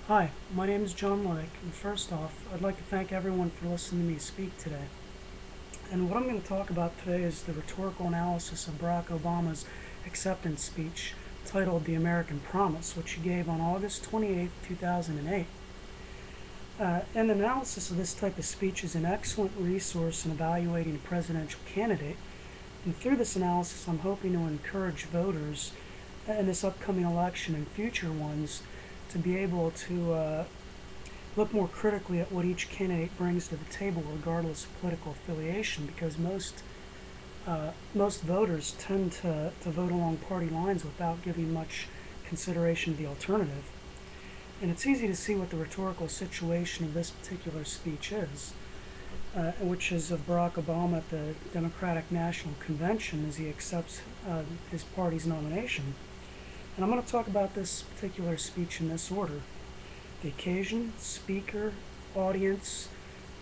Hi, my name is John Lake, and first off, I'd like to thank everyone for listening to me speak today. And what I'm going to talk about today is the rhetorical analysis of Barack Obama's acceptance speech titled The American Promise, which he gave on August 28, 2008. An analysis of this type of speech is an excellent resource in evaluating a presidential candidate, and through this analysis, I'm hoping to encourage voters in this upcoming election and future ones to be able to look more critically at what each candidate brings to the table, regardless of political affiliation, because most voters tend to vote along party lines without giving much consideration to the alternative. And it's easy to see what the rhetorical situation of this particular speech is, which is of Barack Obama at the Democratic National Convention as he accepts his party's nomination. And I'm going to talk about this particular speech in this order: the occasion, speaker, audience,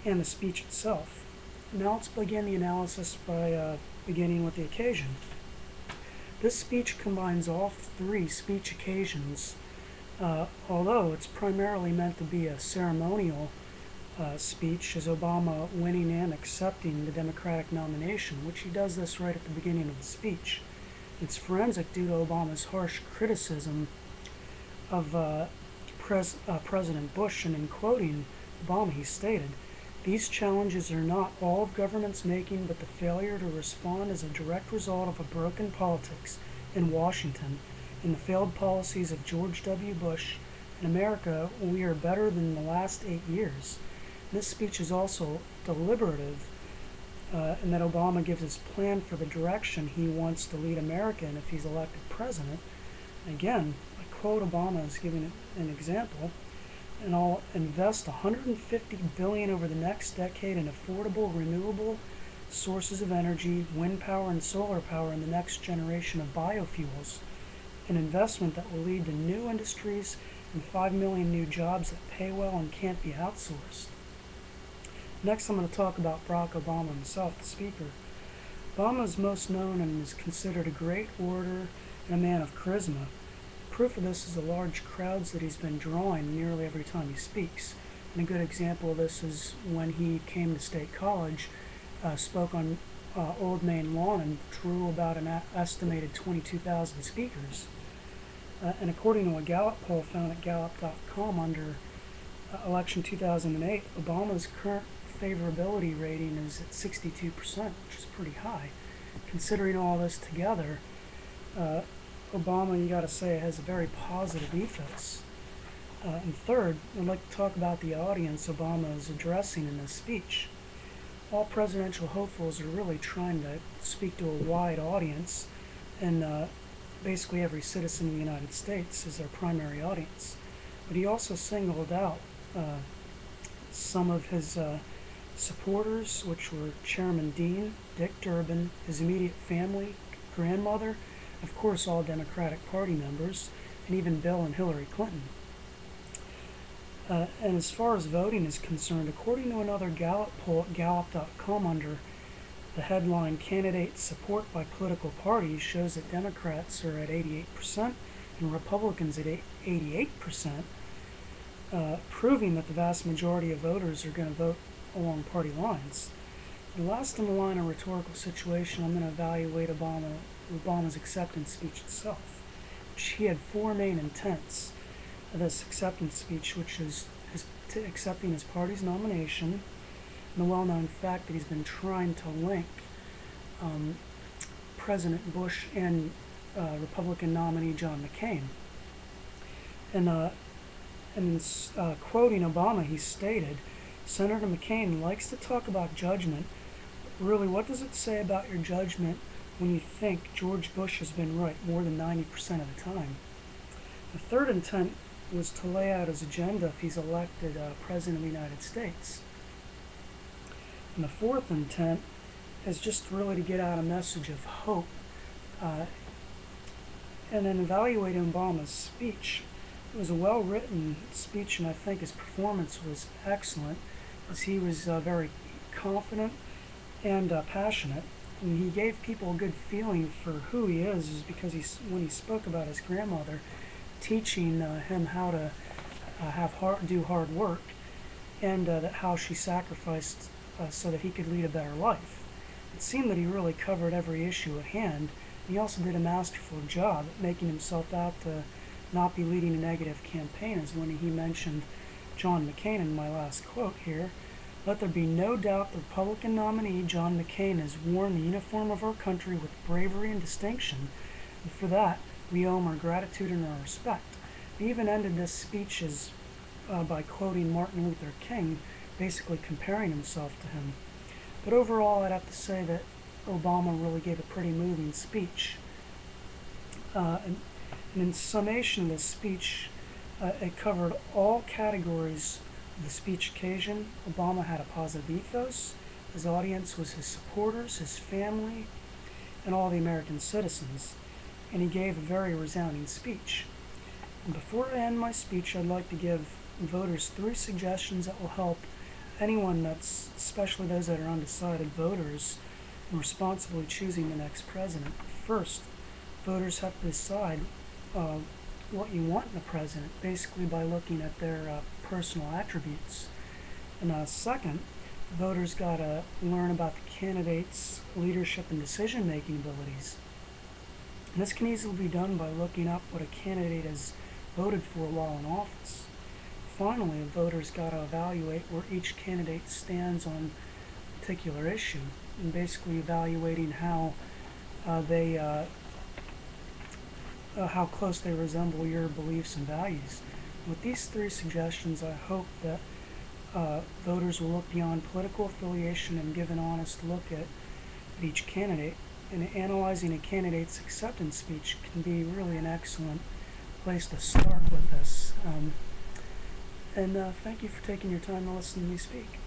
and the speech itself. Now let's begin the analysis by beginning with the occasion. This speech combines all three speech occasions, although it's primarily meant to be a ceremonial speech, as Obama winning and accepting the Democratic nomination, which he does this right at the beginning of the speech. It's forensic due to Obama's harsh criticism of President Bush, and in quoting Obama, he stated, "These challenges are not all of government's making, but the failure to respond is a direct result of a broken politics in Washington and the failed policies of George W. Bush. In America, we are better than the last 8 years." This speech is also deliberative in that Obama gives his plan for the direction he wants to lead America in if he's elected president. And again, I quote Obama as giving an example, "And I'll invest $150 billion over the next decade in affordable, renewable sources of energy, wind power and solar power, and the next generation of biofuels, an investment that will lead to new industries and 5 million new jobs that pay well and can't be outsourced." Next, I'm going to talk about Barack Obama himself, the speaker. Obama is most known and is considered a great orator and a man of charisma. Proof of this is the large crowds that he's been drawing nearly every time he speaks. And a good example of this is when he came to State College, spoke on Old Main Lawn, and drew about an estimated 22,000 speakers. And according to a Gallup poll found at Gallup.com under election 2008, Obama's current favorability rating is at 62%, which is pretty high. Considering all this together, Obama, you gotta say, has a very positive ethos. And third, I'd like to talk about the audience Obama is addressing in this speech. All presidential hopefuls are really trying to speak to a wide audience, and basically every citizen of the United States is their primary audience. But he also singled out some of his supporters, which were Chairman Dean, Dick Durbin, his immediate family, grandmother, of course all Democratic Party members, and even Bill and Hillary Clinton. And as far as voting is concerned, according to another Gallup poll at Gallup.com under the headline "Candidate Support by Political Parties," shows that Democrats are at 88% and Republicans at 88%, proving that the vast majority of voters are going to vote along party lines. And last in the line of rhetorical situation, I'm going to evaluate Obama's acceptance speech itself, which he had four main intents of this acceptance speech, which is accepting his party's nomination, and the well-known fact that he's been trying to link President Bush and Republican nominee John McCain. And quoting Obama, he stated, "Senator McCain likes to talk about judgment, but really, what does it say about your judgment when you think George Bush has been right more than 90% of the time?" The third intent was to lay out his agenda if he's elected President of the United States. And the fourth intent is just really to get out a message of hope. And then evaluating Obama's speech. It was a well-written speech, and I think his performance was excellent, as he was very confident and passionate. And he gave people a good feeling for who he is because when he spoke about his grandmother teaching him how to do hard work, and that how she sacrificed so that he could lead a better life. It seemed that he really covered every issue at hand. He also did a masterful job at making himself out to not be leading a negative campaign, as when he mentioned John McCain in my last quote here. Let there be no doubt the Republican nominee, John McCain, has worn the uniform of our country with bravery and distinction, and for that we owe him our gratitude and our respect. He even ended this speech by quoting Martin Luther King, basically comparing himself to him. But overall, I'd have to say that Obama really gave a pretty moving speech. And in summation of this speech, it covered all categories of the speech occasion. Obama had a positive ethos. His audience was his supporters, his family, and all the American citizens. And he gave a very resounding speech. And before I end my speech, I'd like to give voters 3 suggestions that will help anyone especially those that are undecided voters, in responsibly choosing the next president. First, voters have to decide what you want in a president, basically by looking at their personal attributes. And second, voters got to learn about the candidate's leadership and decision-making abilities. And this can easily be done by looking up what a candidate has voted for while in office. Finally, voters got to evaluate where each candidate stands on a particular issue, and basically evaluating how how close they resemble your beliefs and values. With these 3 suggestions, I hope that voters will look beyond political affiliation and give an honest look at each candidate. And analyzing a candidate's acceptance speech can be really an excellent place to start with this. Thank you for taking your time to listen to me speak.